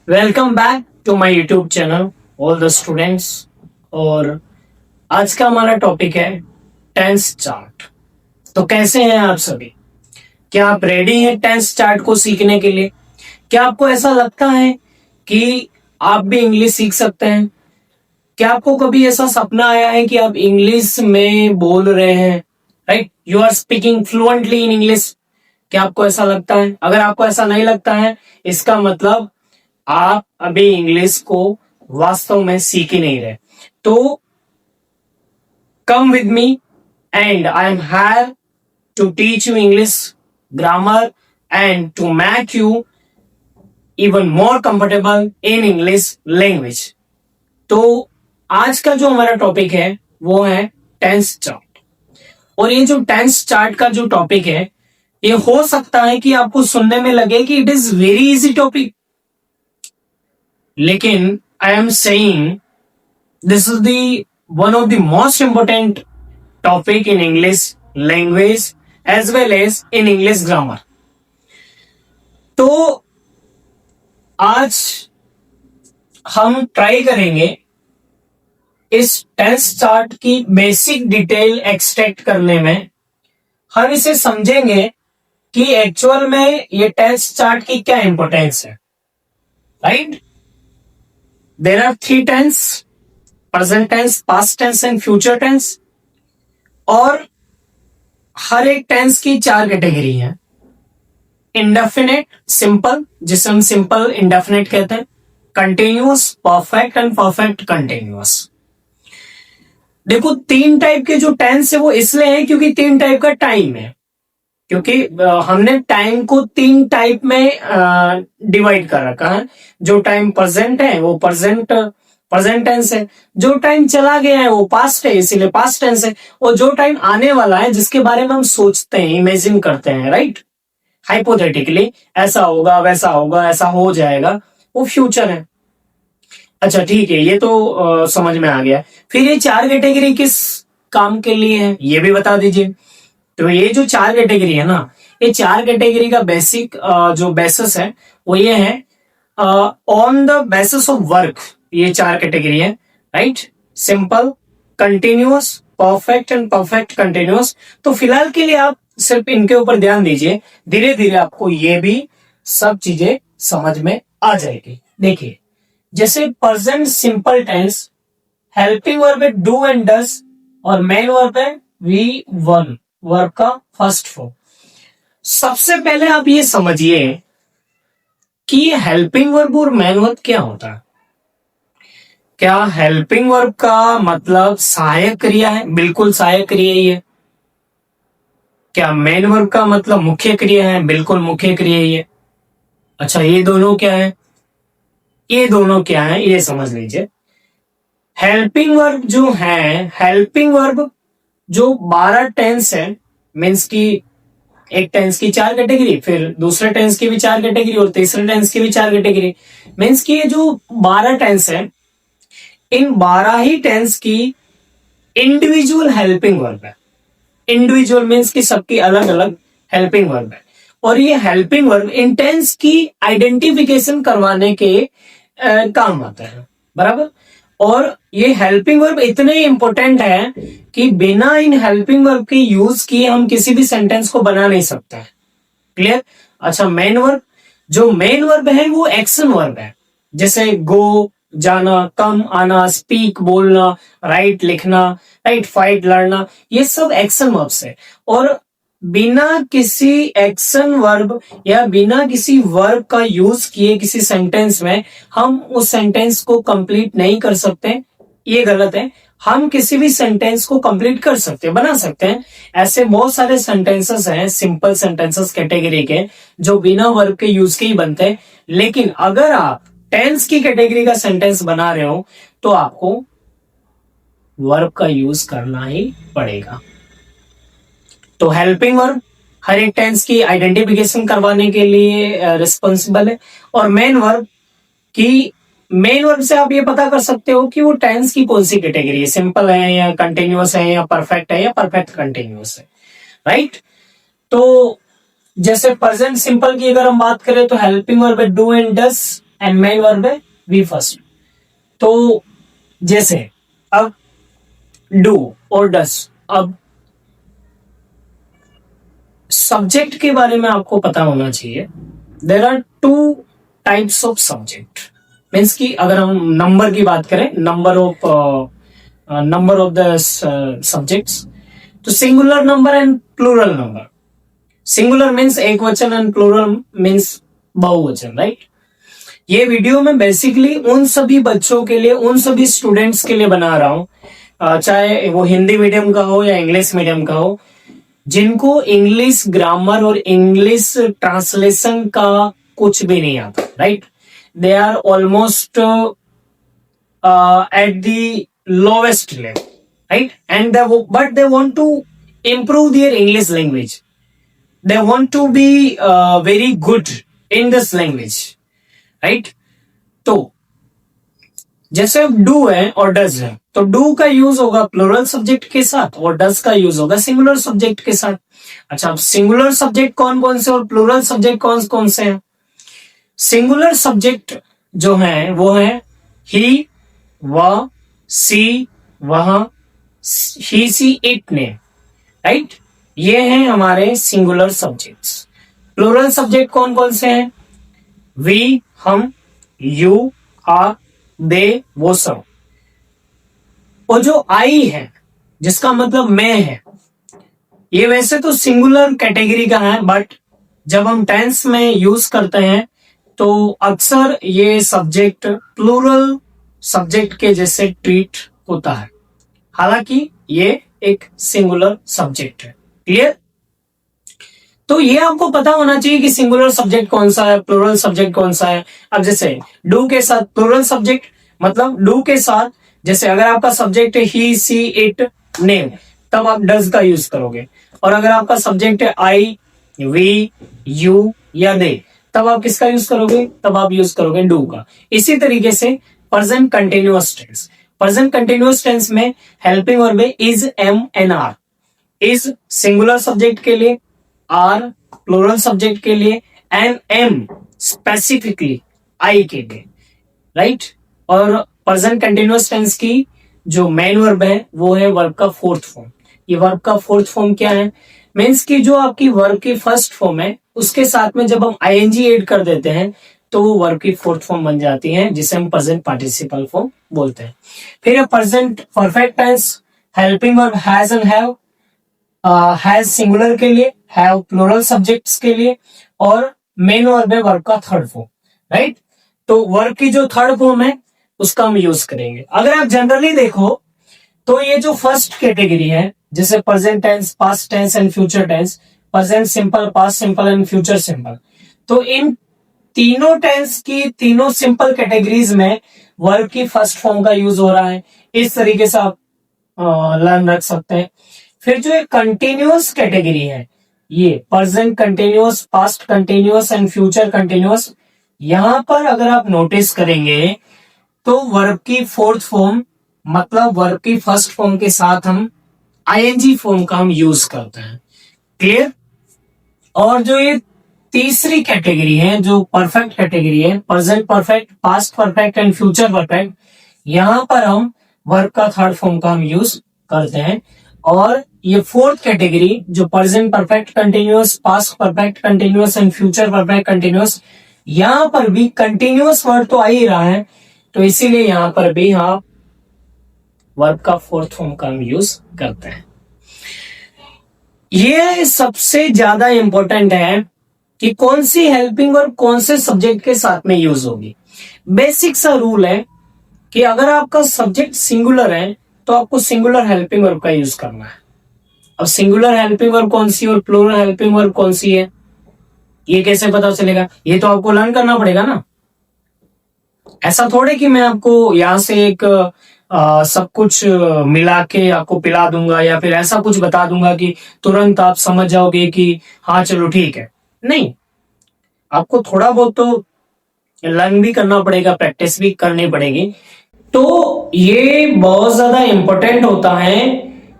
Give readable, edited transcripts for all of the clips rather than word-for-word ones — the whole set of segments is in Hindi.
Welcome back to my YouTube channel all the students. और आज का हमारा टॉपिक है टेंस चार्ट। तो कैसे हैं आप सभी? क्या आप रेडी हैं टेंस चार्ट को सीखने के लिए? क्या आपको ऐसा लगता है कि आप भी इंग्लिश सीख सकते हैं? क्या आपको कभी ऐसा सपना आया है कि आप इंग्लिश में बोल रहे हैं, right? You are speaking fluently in English. क्या आपको ऐसा लगता है? अगर आपको ऐसा नहीं लगता है, इसका मतलब आप अभी इंग्लिश को वास्तव में सीख ही नहीं रहे। तो come with me and I am here to teach you English grammar and to make you even more comfortable in English language. तो आज का जो हमारा टॉपिक है वो है टेंस चार्ट। और ये जो टेंस चार्ट का जो टॉपिक है, ये हो सकता है कि आपको सुनने में लगे कि it is very easy topic, लेकिन I am saying this is the one of the most important topic in English language as well as in English grammar. तो आज हम ट्राई करेंगे इस टेंस चार्ट की बेसिक डिटेल एक्सट्रैक्ट करने में। हम इसे समझेंगे कि एक्चुअल में ये टेंस चार्ट की क्या इंपॉर्टेंस है, right? There are three tense: present tense, past tense and future tense. और हर एक टेंस की चार कैटेगरी है। इंडेफिनेट, सिंपल, जिसे हम सिंपल इंडेफिनेट कहते हैं, continuous, perfect and perfect continuous. देखो, तीन टाइप के जो टेंस है वो इसलिए है क्योंकि तीन टाइप का टाइम है। क्योंकि हमने टाइम को तीन टाइप में डिवाइड कर रखा है। जो टाइम प्रेजेंट है वो प्रेजेंट टेंस है, जो टाइम चला गया है वो पास्ट है, इसीलिए पास्ट टेंस है, और जो टाइम आने वाला है जिसके बारे में हम सोचते हैं, इमेजिन करते हैं, राइट, हाइपोथेटिकली ऐसा होगा, वैसा होगा, ऐसा हो जाएगा, वो फ्यूचर है। अच्छा, ठीक है, ये तो समझ में आ गया। फिर ये चार कैटेगरी किस काम के लिए है ये भी बता दीजिए। तो ये जो चार कैटेगरी है ना, ये चार कैटेगरी का बेसिक जो बेसिस है वो ये है on the basis of work. ये चार कैटेगरी है, right? Simple, continuous, perfect and perfect continuous. तो फिलहाल के लिए आप सिर्फ इनके ऊपर ध्यान दीजिए, धीरे धीरे आपको ये भी सब चीजें समझ में आ जाएगी। देखिए, जैसे present simple tense, helping verb है डू एंड डज, और मेन वर्ब है वी वन, वर्ब का फर्स्ट फॉर्म। सबसे पहले आप ये समझिए कि हेल्पिंग वर्ब और मेन वर्ब क्या होता है। क्या हेल्पिंग वर्ब का मतलब सहायक क्रिया है? बिल्कुल सहायक क्रिया ही है। क्या मेन वर्ब का मतलब मुख्य क्रिया है? बिल्कुल मुख्य क्रिया ही है। अच्छा, ये दोनों क्या है? ये दोनों क्या है ये समझ लीजिए। हेल्पिंग वर्ब जो है, हेल्पिंग वर्ब जो 12 टेंस है, मीन्स की एक टेंस की चार कैटेगरी, फिर दूसरे टेंस की भी चार कैटेगरी, और तीसरे टेंस की भी चार कैटेगरी, मीन्स की ये जो 12 टेंस है, इन 12 ही टेंस की इंडिविजुअल हेल्पिंग वर्ब है। इंडिविजुअल मीन्स की सबकी अलग अलग हेल्पिंग वर्ब है। और ये हेल्पिंग वर्ब इन टेंस की आइडेंटिफिकेशन करवाने के काम आता है, बराबर? और ये हेल्पिंग वर्ब इतने इंपॉर्टेंट है कि बिना इन हेल्पिंग वर्ब के यूज किए हम किसी भी सेंटेंस को बना नहीं सकता है। क्लियर? अच्छा, मेन वर्ब, जो मेन वर्ब है वो एक्शन वर्ब है। जैसे गो, जाना, कम, आना, स्पीक, बोलना, राइट, लिखना, राइट, फाइट, लड़ना, ये सब एक्शन वर्ब्स है। और बिना किसी एक्शन वर्ब या बिना किसी वर्ब का यूज किए किसी सेंटेंस में हम उस सेंटेंस को कंप्लीट नहीं कर सकते, ये गलत है। हम किसी भी सेंटेंस को कंप्लीट कर सकते हैं, बना सकते हैं। ऐसे बहुत सारे सेंटेंसेस हैं सिंपल सेंटेंसेस कैटेगरी के जो बिना वर्ब के यूज के ही बनते हैं। लेकिन अगर आप टेंस की कैटेगरी का सेंटेंस बना रहे हो तो आपको वर्ब का यूज करना ही पड़ेगा। तो हेल्पिंग वर्ब हर एक टेंस की आइडेंटिफिकेशन करवाने के लिए रिस्पॉन्सिबल है। और मेन वर्ब से आप ये पता कर सकते हो कि वो टेंस की कौन सी कैटेगरी है, सिंपल है या कंटिन्यूअस है या परफेक्ट कंटिन्यूअस है, राइट? तो जैसे प्रेजेंट सिंपल की अगर हम बात करें तो हेल्पिंग वर्ब है do and does, and main verb है वी फर्स्ट। तो जैसे अब डू और डस, अब सब्जेक्ट के बारे में आपको पता होना चाहिए। There are two types of subject, means की अगर हम नंबर की बात करें, नंबर ऑफ द सब्जेक्ट्स, तो singular number and plural number. Singular means एक वचन एंड प्लूरल मीन्स बहुवचन, राइट। ये वीडियो में बेसिकली उन सभी बच्चों के लिए, उन सभी स्टूडेंट्स के लिए बना रहा हूं, चाहे वो हिंदी मीडियम का हो या इंग्लिश मीडियम का हो, जिनको इंग्लिश ग्रामर और इंग्लिश ट्रांसलेशन का कुछ भी नहीं आता, right. They are almost at the lowest level, right, and but they want to improve their English language. They want to be very good in this language, right? तो जैसे डू है और डज है, तो डू का यूज होगा प्लूरल सब्जेक्ट के साथ और डज का यूज होगा सिंगुलर सब्जेक्ट के साथ। अच्छा, अब सिंगुलर सब्जेक्ट कौन कौन से और प्लूरल सब्जेक्ट कौन कौन से हैं? सिंगुलर सब्जेक्ट जो है वो है ही, वह, सी, वह, ही, सी, इट, ने, राइट। ये हैं हमारे सिंगुलर सब्जेक्ट्स। प्लूरल सब्जेक्ट कौन कौन से हैं? वी, हम, यू, आर, दे, वो सब। और जो आई है, जिसका मतलब मैं है, ये वैसे तो सिंगुलर कैटेगरी का है, बट जब हम टेंस में यूज करते हैं तो अक्सर ये सब्जेक्ट प्लूरल सब्जेक्ट के जैसे ट्रीट होता है, हालांकि ये एक सिंगुलर सब्जेक्ट है। क्लियर? तो ये आपको पता होना चाहिए कि सिंगुलर सब्जेक्ट कौन सा है, प्लूरल सब्जेक्ट कौन सा है। अब जैसे डू के साथ प्लूरल सब्जेक्ट, मतलब डू के साथ जैसे अगर आपका सब्जेक्ट है ही, सी, इट, नेम, तब आप डज का यूज करोगे। और अगर आपका सब्जेक्ट है आई, वी, यू या दे, तब आप किसका यूज करोगे? तब आप यूज करोगे डू का। इसी तरीके से present continuous tense, present continuous tense में हेल्पिंग वर्ब है is, am and are. Is singular subject के लिए, आर प्लूरल सब्जेक्ट के लिए, एंड एम स्पेसिफिकली आई के लिए, राइट। और प्रेजेंट कंटिन्यूअस टेंस की जो मेन वर्ब है वो है वर्ब का फोर्थ फॉर्म। ये वर्ब का फोर्थ फॉर्म क्या है? मीन्स की जो आपकी वर्ब की फर्स्ट फॉर्म है उसके साथ में जब हम आईएनजी ऐड कर देते हैं तो वो वर्ब की फोर्थ फॉर्म बन जाती है, जिसे हम प्रेजेंट पार्टिसिपल फॉर्म बोलते हैं। फिर present perfect tense, helping verb has and have, has singular के लिए, हैव प्लूरल सब्जेक्ट्स के लिए, और मेन वर्ब है वर्ब का थर्ड फॉर्म, राइट। तो वर्ब की जो थर्ड फॉर्म है उसका हम यूज करेंगे। अगर आप जनरली देखो तो ये जो फर्स्ट कैटेगरी है, जैसे present tense, past tense and future tense, present simple, past simple and future simple, तो इन तीनों टेंस की तीनों सिंपल कैटेगरीज में वर्ब की फर्स्ट फॉर्म का यूज हो रहा है। इस तरीके से आप लर्न रख सकते हैं। फिर जो एक कंटिन्यूअस कैटेगरी है, ये present continuous, past continuous and future continuous, यहां पर अगर आप नोटिस करेंगे तो वर्ब की फोर्थ फॉर्म मतलब वर्ब की फर्स्ट फॉर्म के साथ हम आईएनजी फॉर्म का हम यूज करते हैं। क्लियर? और जो ये तीसरी कैटेगरी है, जो परफेक्ट कैटेगरी है, present perfect, past perfect and future perfect, यहां पर हम वर्ब का थर्ड फॉर्म का हम यूज करते हैं। और ये फोर्थ कैटेगरी जो present perfect continuous, past perfect continuous and future perfect continuous, यहां पर भी कंटिन्यूअस वर्ड तो आ ही रहा है, तो इसीलिए यहां पर भी हम वर्ब का फोर्थ फॉर्म का हम यूज करते हैं। ये सबसे ज्यादा इंपॉर्टेंट है कि कौन सी हेल्पिंग वर्ब कौन से सब्जेक्ट के साथ में यूज होगी। बेसिक सा रूल है कि अगर आपका सब्जेक्ट सिंगुलर है तो आपको सिंगुलर हेल्पिंग वर्ब का यूज करना है। अब सिंगुलर हेल्पिंग वर्ब कौन सी और प्लूरल हेल्पिंग वर्ब कौन सी है, ये कैसे पता चलेगा? ये तो आपको लर्न करना पड़ेगा ना। ऐसा थोड़े कि मैं आपको यहां से एक सब कुछ मिला के आपको पिला दूंगा या फिर ऐसा कुछ बता दूंगा कि तुरंत आप समझ जाओगे कि हाँ चलो ठीक है। नहीं, आपको थोड़ा बहुत तो लर्न भी करना पड़ेगा, प्रैक्टिस भी करनी पड़ेगी। तो ये बहुत ज्यादा इंपॉर्टेंट होता है,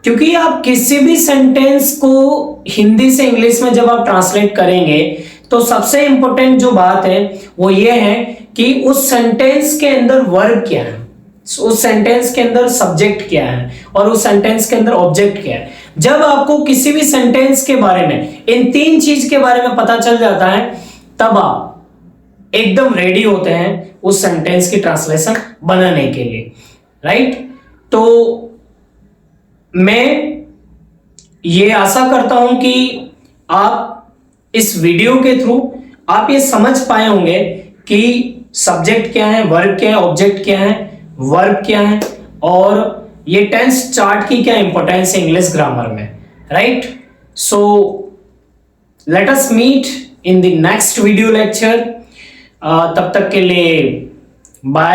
क्योंकि आप किसी भी सेंटेंस को हिंदी से इंग्लिश में जब आप ट्रांसलेट करेंगे तो सबसे इंपॉर्टेंट जो बात है वो ये है कि उस सेंटेंस के अंदर वर्ब क्या है, उस सेंटेंस के अंदर सब्जेक्ट क्या है और उस सेंटेंस के अंदर ऑब्जेक्ट क्या है। जब आपको किसी भी सेंटेंस के बारे में इन तीन चीज के बारे में पता चल जाता है, तब आप एकदम रेडी होते हैं उस सेंटेंस की ट्रांसलेशन बनाने के लिए, राइट। तो मैं ये आशा करता हूं कि आप इस वीडियो के थ्रू आप ये समझ पाए होंगे कि सब्जेक्ट क्या है, वर्ब क्या है, ऑब्जेक्ट क्या है, वर्ब क्या है और ये टेंस चार्ट की क्या इंपॉर्टेंस है इंग्लिश ग्रामर में, right. So let us meet in the next video lecture. तब तक के लिए बाय।